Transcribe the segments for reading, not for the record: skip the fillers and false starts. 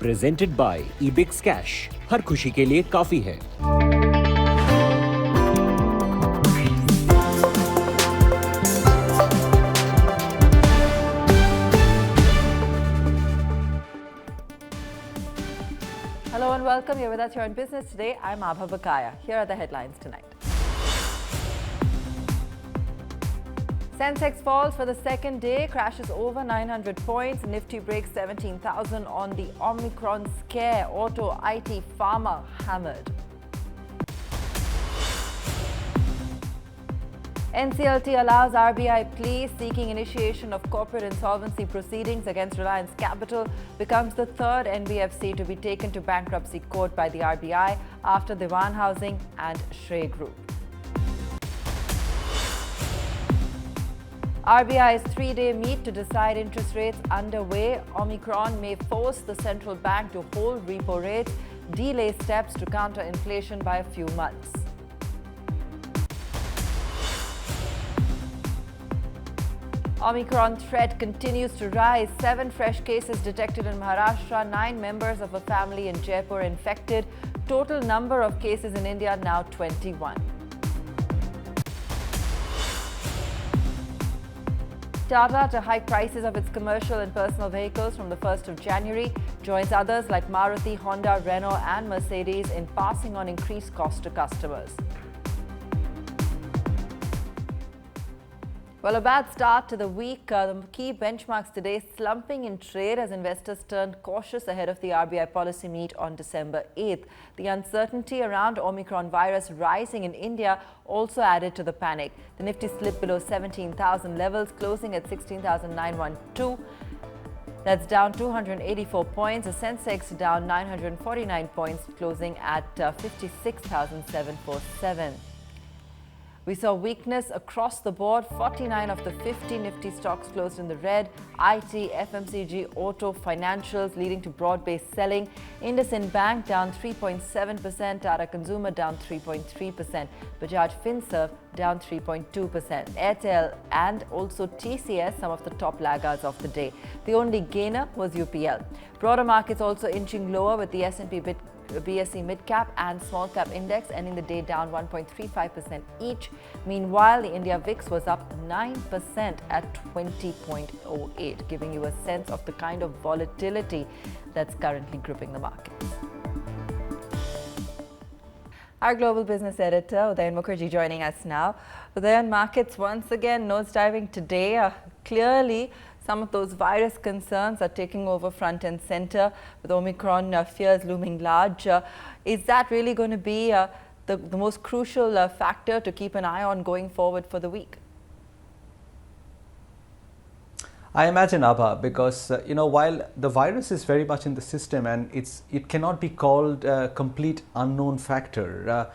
Presented by ईबिक्स cash, हर खुशी के लिए काफी है। Hello and welcome. You're with us here on Business Today. I'm Abha Bakaya. Here are the headlines tonight. Sensex falls for the second day, crashes over 900 points. Nifty breaks 17,000 on the Omicron scare. Auto, IT, pharma hammered. NCLT allows RBI plea seeking initiation of corporate insolvency proceedings against Reliance Capital, becomes the third NBFC to be taken to bankruptcy court by the RBI after Diwan Housing and Shrey Group. RBI's three-day meet to decide interest rates underway. Omicron may force the central bank to hold repo rates, delay steps to counter inflation by a few months. Omicron threat continues to rise. 7 fresh cases detected in Maharashtra. 9 members of a family in Jaipur infected. Total number of cases in India now 21. Tata to hike prices of its commercial and personal vehicles from the 1st of January, joins others like Maruti, Honda, Renault and Mercedes in passing on increased costs to customers. Well, a bad start to the week. The key benchmarks today slumping in trade as investors turned cautious ahead of the RBI policy meet on December 8th. The uncertainty around Omicron virus rising in India also added to the panic. The Nifty slipped below 17,000 levels, closing at 16,912. That's down 284 points. The Sensex down 949 points, closing at 56,747. We saw weakness across the board. 49 of the 50 Nifty stocks closed in the red. IT, FMCG, auto, financials leading to broad-based selling. IndusInd Bank down 3.7%. Tata Consumer down 3.3%. Bajaj Finserv down 3.2%. Airtel and also TCS, some of the top laggards of the day. The only gainer was UPL. Broader markets also inching lower with the S&P BSE mid-cap and small-cap index ending the day down 1.35% each. Meanwhile, the India VIX was up 9% at 20.08, giving you a sense of the kind of volatility that's currently gripping the markets. Our global business editor, Udayan Mukherjree, joining us now. Udayan, markets once again nosediving today. Clearly, some of those virus concerns are taking over front and center with Omicron fears looming large. Is that really going to be the most crucial factor to keep an eye on going forward for the week? I imagine, Abha, because while the virus is very much in the system and it cannot be called a complete unknown factor.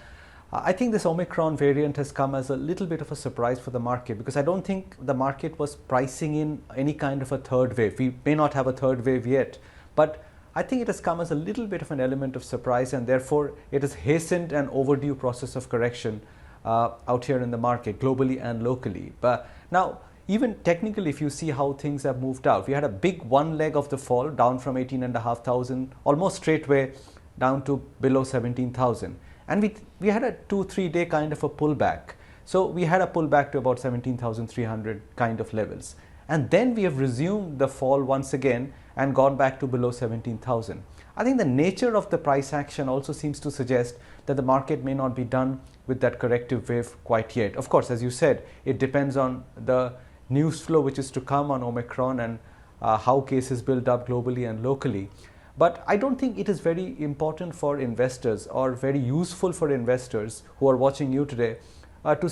I think this Omicron variant has come as a little bit of a surprise for the market, because I don't think the market was pricing in any kind of a third wave. We may not have a third wave yet, but I think it has come as a little bit of an element of surprise, and therefore it has hastened an overdue process of correction out here in the market, globally and locally. But now, even technically, if you see how things have moved out, we had a big one leg of the fall down from 18,500, almost straightway down to below 17,000. And we had a 2-3 day kind of a pullback. So we had a pullback to about 17,300 kind of levels. And then we have resumed the fall once again and gone back to below 17,000. I think the nature of the price action also seems to suggest that the market may not be done with that corrective wave quite yet. Of course, as you said, it depends on the news flow which is to come on Omicron and how cases build up globally and locally. But I don't think it is very important for investors or very useful for investors who are watching you today to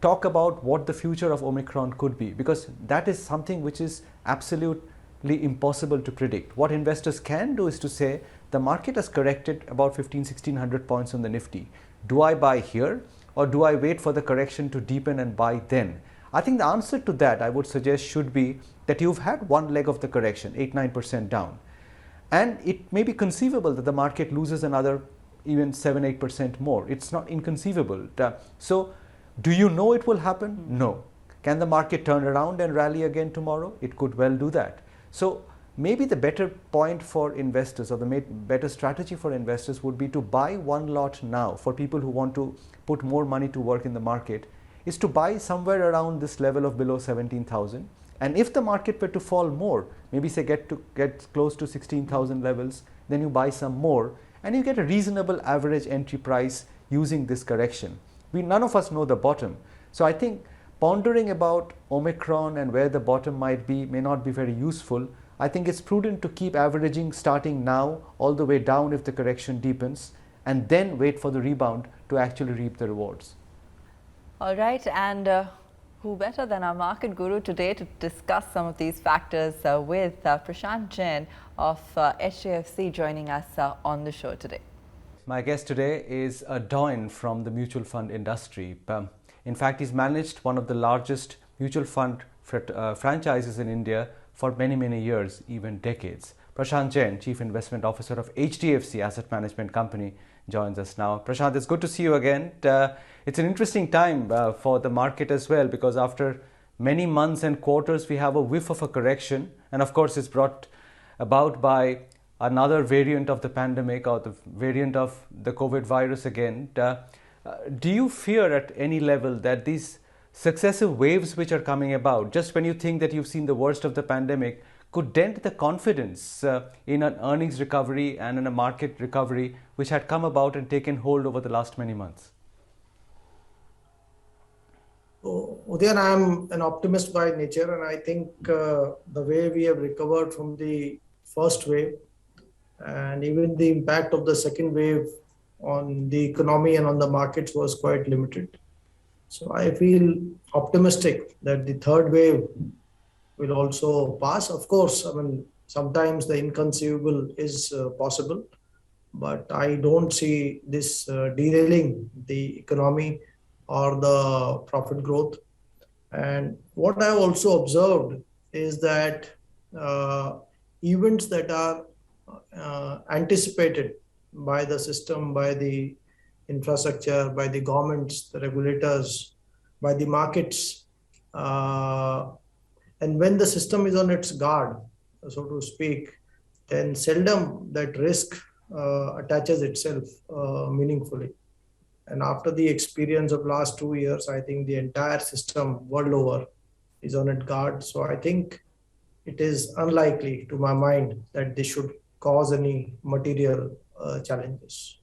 talk about what the future of Omicron could be, because that is something which is absolutely impossible to predict. What investors can do is to say the market has corrected about 1,500-1,600 points on the Nifty. Do I buy here or do I wait for the correction to deepen and buy then? I think the answer to that, I would suggest, should be that you've had one leg of the correction, 8-9% down. And it may be conceivable that the market loses another even 7-8% more. It's not inconceivable. So do you know it will happen? No. Can the market turn around and rally again tomorrow? It could well do that. So maybe the better point for investors, or the better strategy for investors, would be to buy one lot now. For people who want to put more money to work in the market, is to buy somewhere around this level of below 17,000. And if the market were to fall more, maybe say get close to 16,000 levels, then you buy some more and you get a reasonable average entry price using this correction. None of us know the bottom. So I think pondering about Omicron and where the bottom might be may not be very useful. I think it's prudent to keep averaging starting now all the way down if the correction deepens, and then wait for the rebound to actually reap the rewards. All right, and who better than our market guru today to discuss some of these factors with Prashant Jain of HDFC joining us on the show today. My guest today is Udayan from the mutual fund industry. In fact, he's managed one of the largest mutual fund franchises in India for many, many years, even decades. Prashant Jain, Chief Investment Officer of HDFC Asset Management Company, joins us now. Prashant, it's good to see you again. It's an interesting time for the market as well, because after many months and quarters, we have a whiff of a correction. And of course, it's brought about by another variant of the pandemic, or the variant of the COVID virus again. Do you fear at any level that these successive waves which are coming about, just when you think that you've seen the worst of the pandemic, could dent the confidence in an earnings recovery and in a market recovery which had come about and taken hold over the last many months? Udayan, I'm an optimist by nature, and I think the way we have recovered from the first wave and even the impact of the second wave on the economy and on the markets was quite limited. So I feel optimistic that the third wave will also pass. Of course, I mean, sometimes the inconceivable is possible, but I don't see this derailing the economy or the profit growth. And what I've also observed is that events that are anticipated by the system, by the infrastructure, by the governments, the regulators, by the markets, and when the system is on its guard, so to speak, then seldom that risk attaches itself meaningfully. And after the experience of last 2 years, I think the entire system world over is on its guard. So I think it is unlikely to my mind that this should cause any material challenges.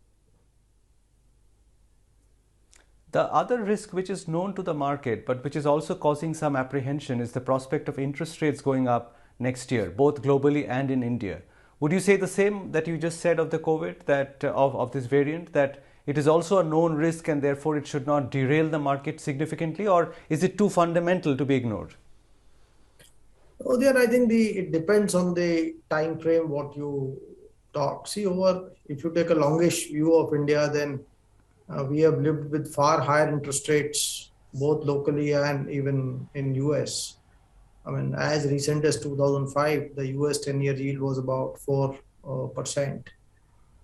The other risk which is known to the market, but which is also causing some apprehension, is the prospect of interest rates going up next year, both globally and in India. Would you say the same that you just said of the COVID, that of this variant, that it is also a known risk and therefore it should not derail the market significantly, or is it too fundamental to be ignored? Oh, there, I think it depends on the time frame what you talk. See, if you take a longish view of India, then we have lived with far higher interest rates, both locally and even in US. I mean, as recent as 2005, the US 10-year yield was about 4%.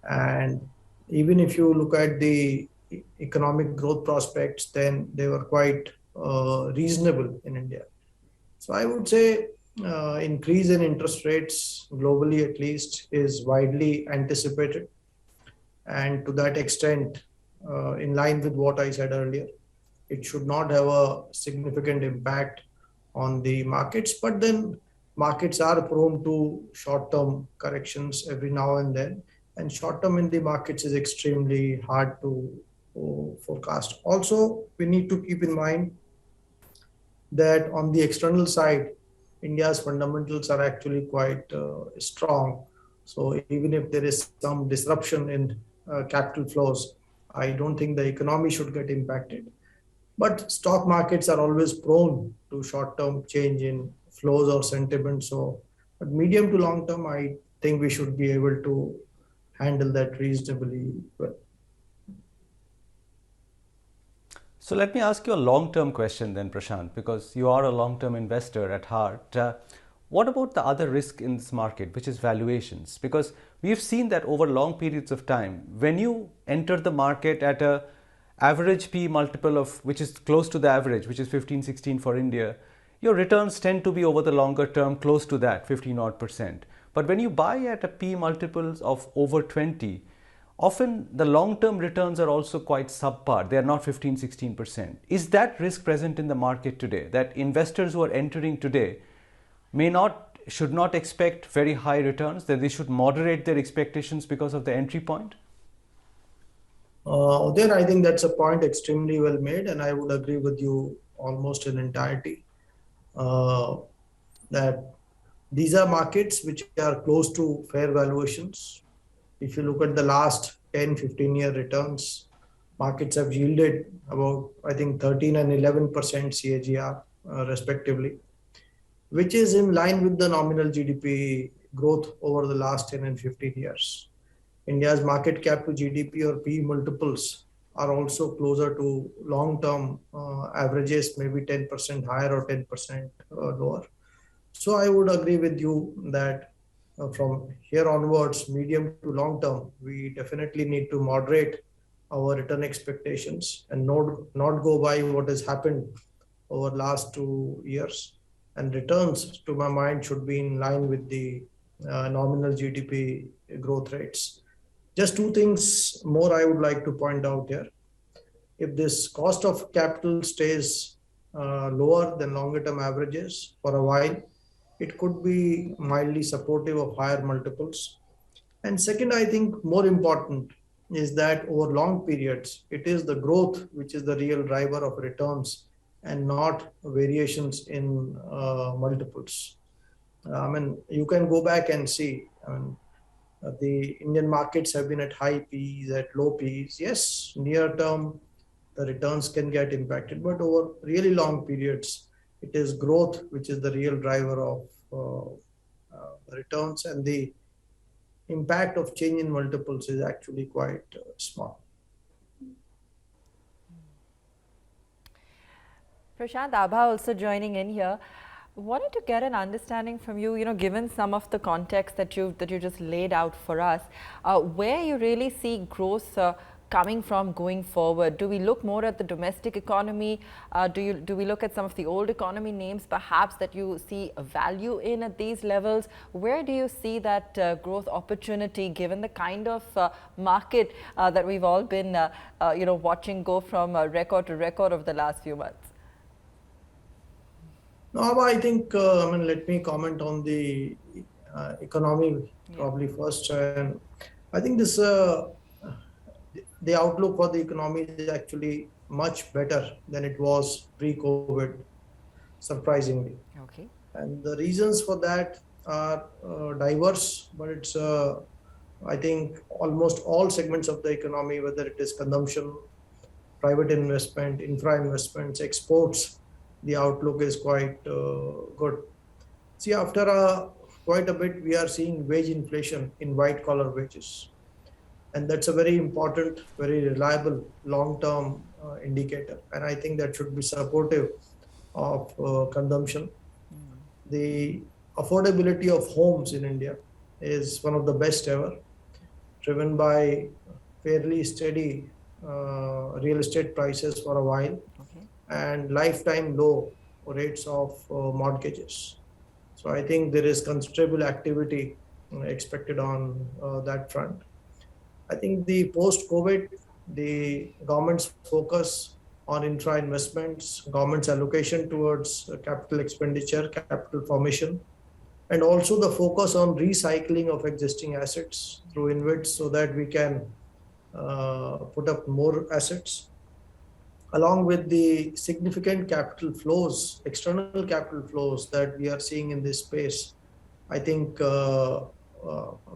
And even if you look at the economic growth prospects, then they were quite reasonable in India. So I would say increase in interest rates globally at least is widely anticipated. And to that extent, in line with what I said earlier, it should not have a significant impact on the markets, but then markets are prone to short-term corrections every now and then, and short-term in the markets is extremely hard to forecast. Also, we need to keep in mind that on the external side, India's fundamentals are actually quite strong. So even if there is some disruption in capital flows, I don't think the economy should get impacted. But stock markets are always prone to short-term change in flows or sentiment. So, but medium to long term, I think we should be able to handle that reasonably well. So let me ask you a long-term question then, Prashant, because you are a long-term investor at heart. What about the other risk in this market, which is valuations? Because we've seen that over long periods of time, when you enter the market at a average P multiple of which is close to the average, which is 15, 16 for India, your returns tend to be over the longer term close to that 15 odd %. But when you buy at a P multiples of over 20, often the long-term returns are also quite subpar. They are not 15, 16%. Is that risk present in the market today, that investors who are entering today should not expect very high returns, that they should moderate their expectations because of the entry point? Then I think that's a point extremely well made, and I would agree with you almost in entirety. That these are markets which are close to fair valuations. If you look at the last 10, 15-year returns, markets have yielded about, I think, 13 and 11% CAGR respectively, which is in line with the nominal GDP growth over the last 10 and 15 years. India's market cap to GDP or P multiples are also closer to long-term averages, maybe 10% higher or 10% lower. So I would agree with you that from here onwards, medium to long term, we definitely need to moderate our return expectations and not go by what has happened over last 2 years. And returns, to my mind, should be in line with the nominal GDP growth rates. Just two things more I would like to point out here. If this cost of capital stays lower than longer term averages for a while, it could be mildly supportive of higher multiples. And second, I think more important is that over long periods, it is the growth which is the real driver of returns and not variations in multiples. You can go back and see, the Indian markets have been at high P's, at low P's. Yes, near term, the returns can get impacted, but over really long periods, it is growth which is the real driver of returns, and the impact of change in multiples is actually quite small. Prashant, Abha also joining in here. Wanted to get an understanding from you, given some of the context that you just laid out for us, where you really see growth coming from going forward. Do we look more at the domestic economy? Do we look at some of the old economy names perhaps that you see a value in at these levels? Where do you see that growth opportunity given the kind of market that we've all been watching go from record to record over the last few months? No, I think, let me comment on the economy probably first. And I think this, the outlook for the economy is actually much better than it was pre-COVID, surprisingly. Okay. And the reasons for that are diverse, but it's, I think, almost all segments of the economy, whether it is consumption, private investment, infra investments, exports, the outlook is quite good. See, after quite a bit, we are seeing wage inflation in white collar wages. And that's a very important, very reliable long-term indicator. And I think that should be supportive of consumption. The affordability of homes in India is one of the best ever, driven by fairly steady real estate prices for a while. Okay. And lifetime low rates of mortgages. So I think there is considerable activity expected on that front. I think the post-COVID, the government's focus on infra investments, government's allocation towards capital expenditure, capital formation, and also the focus on recycling of existing assets through InvITs so that we can put up more assets, along with the significant capital flows, external capital flows that we are seeing in this space, I think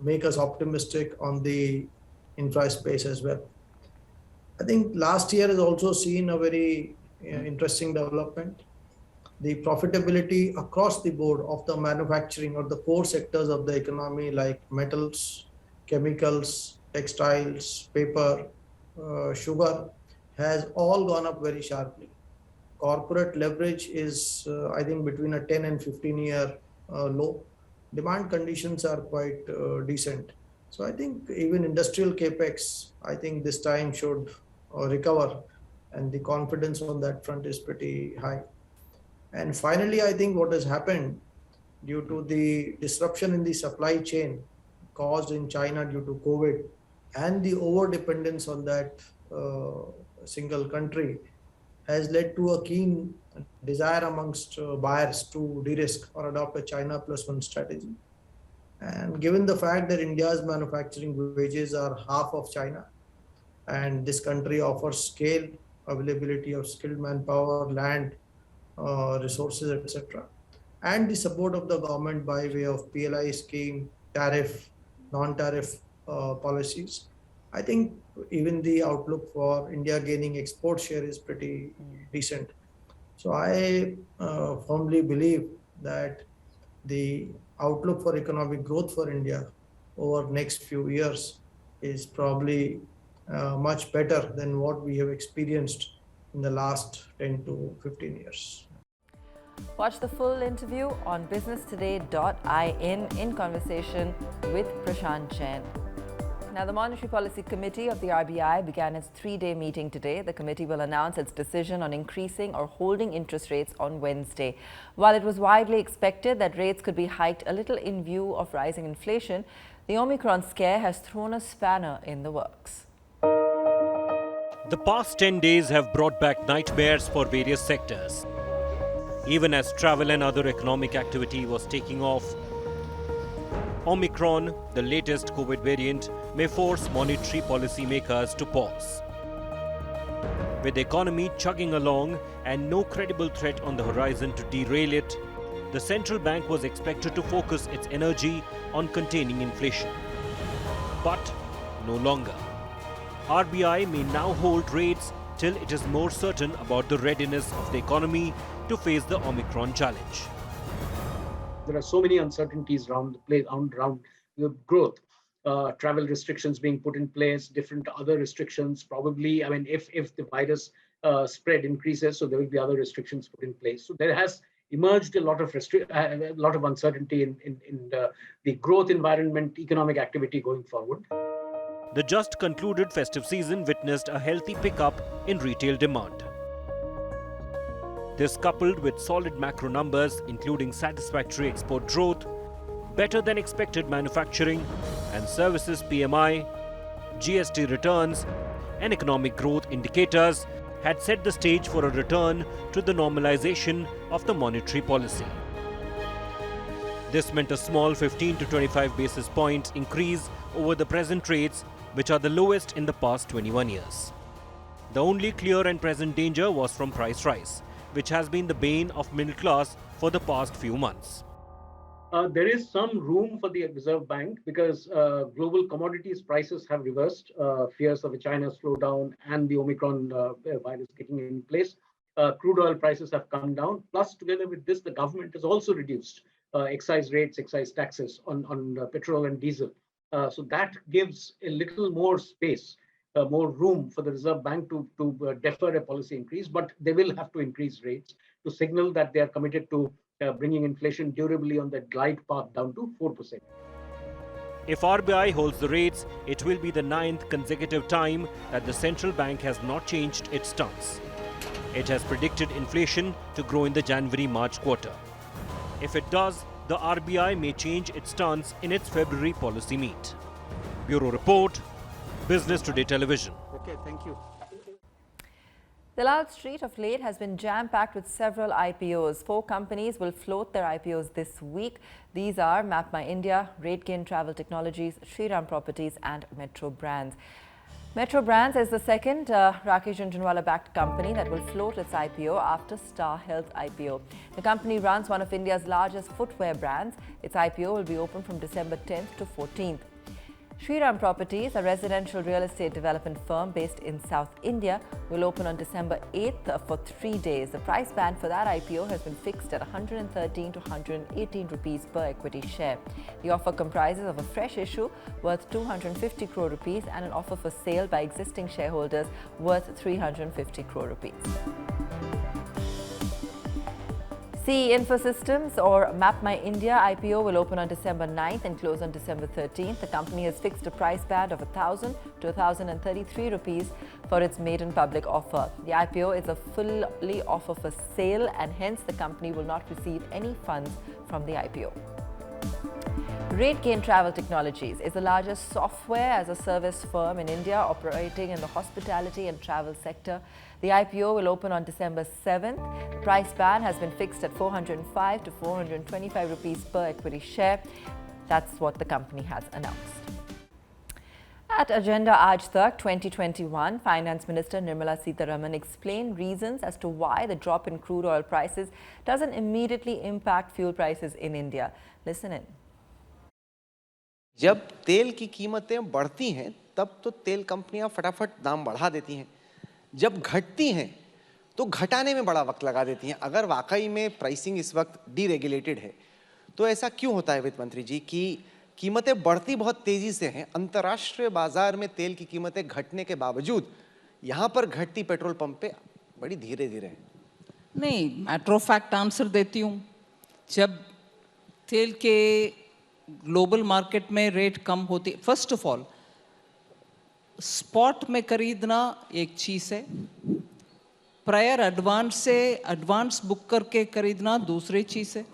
make us optimistic on the infra space as well. I think last year has also seen a very interesting development. The profitability across the board of the manufacturing or the core sectors of the economy like metals, chemicals, textiles, paper, sugar, has all gone up very sharply. Corporate leverage is, I think, between a 10 and 15-year low. Demand conditions are quite decent. So I think even industrial capex, I think this time should recover, and the confidence on that front is pretty high. And finally, I think what has happened, due to the disruption in the supply chain caused in China due to COVID and the over dependence on that single country has led to a keen desire amongst buyers to de-risk or adopt a China plus one strategy. And given the fact that India's manufacturing wages are half of China, and this country offers scale, availability of skilled manpower, land, resources, etc., and the support of the government by way of PLI scheme, tariff, non-tariff policies, I think even the outlook for India gaining export share is pretty decent. So I firmly believe that the outlook for economic growth for India over next few years is probably much better than what we have experienced in the last 10 to 15 years. Watch the full interview on businesstoday.in in conversation with Prashant Jain. Now, the Monetary Policy Committee of the RBI began its 3-day meeting today. The committee will announce its decision on increasing or holding interest rates on Wednesday. While it was widely expected that rates could be hiked a little in view of rising inflation, the Omicron scare has thrown a spanner in the works. The past 10 days have brought back nightmares for various sectors. Even as travel and other economic activity was taking off, Omicron, the latest COVID variant, may force monetary policy makers to pause. With the economy chugging along and no credible threat on the horizon to derail it, the central bank was expected to focus its energy on containing inflation. But no longer. RBI may now hold rates till it is more certain about the readiness of the economy to face the Omicron challenge. There are so many uncertainties around the place, around the growth, travel restrictions being put in place, different other restrictions. Probably, I mean, if the virus spread increases, so there will be other restrictions put in place. So there has emerged a lot of uncertainty in the growth environment, economic activity going forward. The just concluded festive season witnessed a healthy pickup in retail demand. This, coupled with solid macro numbers including satisfactory export growth, better than expected manufacturing and services PMI, GST returns and economic growth indicators, had set the stage for a return to the normalization of the monetary policy. This meant a small 15 to 25 basis points increase over the present rates, which are the lowest in the past 21 years. The only clear and present danger was from price rise, which has been the bane of middle class for the past few months. There is some room for the Reserve Bank because global commodities prices have reversed, fears of a China slowdown and the Omicron virus kicking in place. Crude oil prices have come down. Plus, together with this, the government has also reduced excise rates, excise taxes on petrol and diesel. So that gives a little more space, more room for the Reserve Bank to defer a policy increase, but they will have to increase rates to signal that they are committed to bringing inflation durably on that glide path down to 4%. If RBI holds the rates, it will be the 9th consecutive time that the central bank has not changed its stance. It has predicted inflation to grow in the January-March quarter. If it does, the RBI may change its stance in its February policy meet. Bureau Report, Business Today Television. Okay, thank you. Dalal Street of late has been jam-packed with several IPOs. 4 companies will float their IPOs this week. These are MapMyIndia, RateGain Travel Technologies, Shriram Properties and Metro Brands. Metro Brands is the second Rakesh Jhunjhunwala-backed company that will float its IPO after Star Health IPO. The company runs one of India's largest footwear brands. Its IPO will be open from December 10th to 14th. Shriram Properties, a residential real estate development firm based in South India, will open on December 8th for 3 days. The price band for that IPO has been fixed at 113 to 118 rupees per equity share. The offer comprises of a fresh issue worth 250 crore rupees and an offer for sale by existing shareholders worth 350 crore rupees. CE Infosystems or MapMyIndia IPO will open on December 9th and close on December 13th. The company has fixed a price band of 1,000 to 1,033 rupees for its maiden public offer. The IPO is a fully offer for sale and hence the company will not receive any funds from the IPO. RateGain Travel Technologies is the largest software as a service firm in India operating in the hospitality and travel sector. The IPO will open on December 7th. The price band has been fixed at 405 to 425 rupees per equity share. That's what the company has announced. At Agenda Aaj Tak 2021, Finance Minister Nirmala Sitharaman explained reasons as to why the drop in crude oil prices doesn't immediately impact fuel prices in India. Listen in. जब तेल की कीमतें बढ़ती हैं तब तो तेल कंपनियां फटाफट दाम बढ़ा देती हैं, जब घटती हैं तो घटाने में बड़ा वक्त लगा देती हैं। अगर वाकई में प्राइसिंग इस वक्त डीरेगुलेटेड है तो ऐसा क्यों होता है वित्त मंत्री जी कि कीमतें बढ़ती बहुत तेजी से हैं, अंतर्राष्ट्रीय बाजार में तेल की कीमतें घटने के बावजूद यहाँ पर घटती पेट्रोल पंप पे बड़ी धीरे धीरे है? नहीं, मैटर ऑफ फैक्ट आंसर देती हूँ। जब तेल के ग्लोबल मार्केट में रेट कम होती, फर्स्ट ऑफ ऑल स्पॉट में खरीदना एक चीज़ है, प्रायर एडवांस से एडवांस बुक करके खरीदना दूसरी चीज़ है।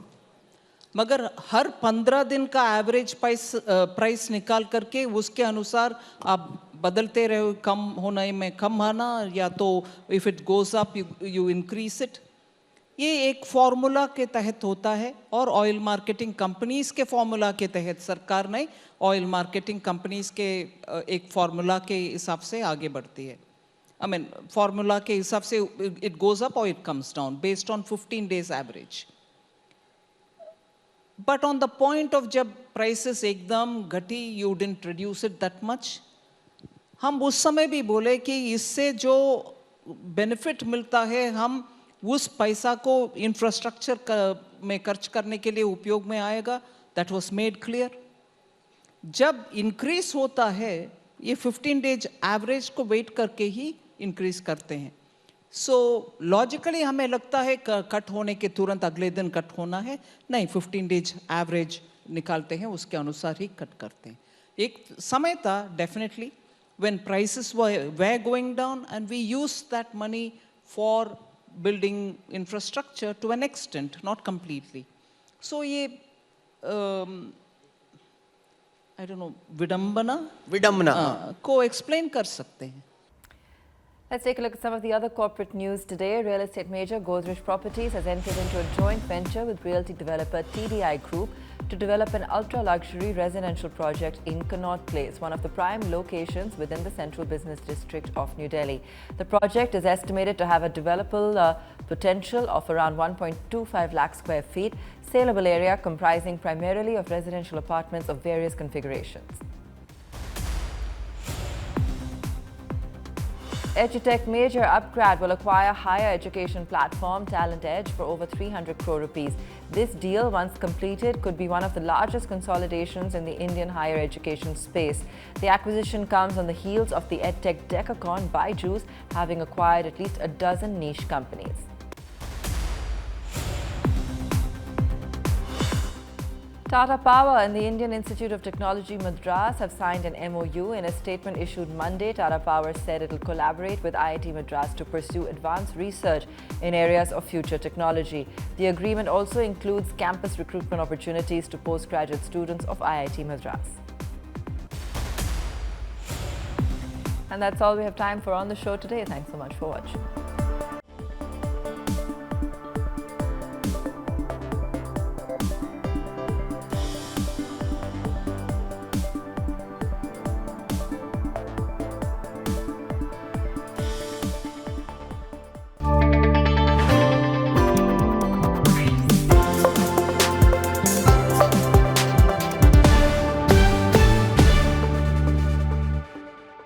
मगर हर 15 दिन का एवरेज प्राइस निकाल करके उसके अनुसार आप बदलते रहो, कम होने में कम आना या तो if it goes up you increase it. ये एक फॉर्मूला के तहत होता है और ऑयल मार्केटिंग कंपनीज के फॉर्मूला के तहत सरकार नहीं, ऑयल मार्केटिंग कंपनीज के एक फॉर्मूला के हिसाब से आगे बढ़ती है। आई मीन फॉर्मूला के हिसाब से इट गोज़ अप और it comes down based on 15 days average. But on the point of जब प्राइसेस एकदम घटी, you didn't reduce it that much. हम उस समय भी बोले कि इससे जो बेनिफिट मिलता है हम उस पैसा को इंफ्रास्ट्रक्चर में खर्च करने के लिए उपयोग में आएगा। That was made clear. जब इंक्रीज होता है ये 15 डेज एवरेज को वेट करके ही इंक्रीज करते हैं। सो लॉजिकली हमें लगता है कट होने के तुरंत अगले दिन कट होना है, नहीं, 15 डेज एवरेज निकालते हैं उसके अनुसार ही कट करते हैं। एक समय था definitely when prices were going down and we used that money for building infrastructure to an extent, not completely. So ये I don't know, विडंबना को explain कर सकते हैं। Let's take a look at some of the other corporate news today. Real estate major Godrej Properties has entered into a joint venture with realty developer TDI Group to develop an ultra-luxury residential project in Connaught Place, one of the prime locations within the central business district of New Delhi. The project is estimated to have a developable potential of around 1.25 lakh square feet, saleable area comprising primarily of residential apartments of various configurations. EduTech major Upgrad will acquire higher education platform Talent Edge for over 300 crore rupees. This deal, once completed, could be one of the largest consolidations in the Indian higher education space. The acquisition comes on the heels of the EdTech Decacon by Juice having acquired at least a dozen niche companies. Tata Power and the Indian Institute of Technology Madras have signed an MOU. In a statement issued Monday, Tata Power said it will collaborate with IIT Madras to pursue advanced research in areas of future technology. The agreement also includes campus recruitment opportunities to postgraduate students of IIT Madras. And that's all we have time for on the show today. Thanks so much for watching.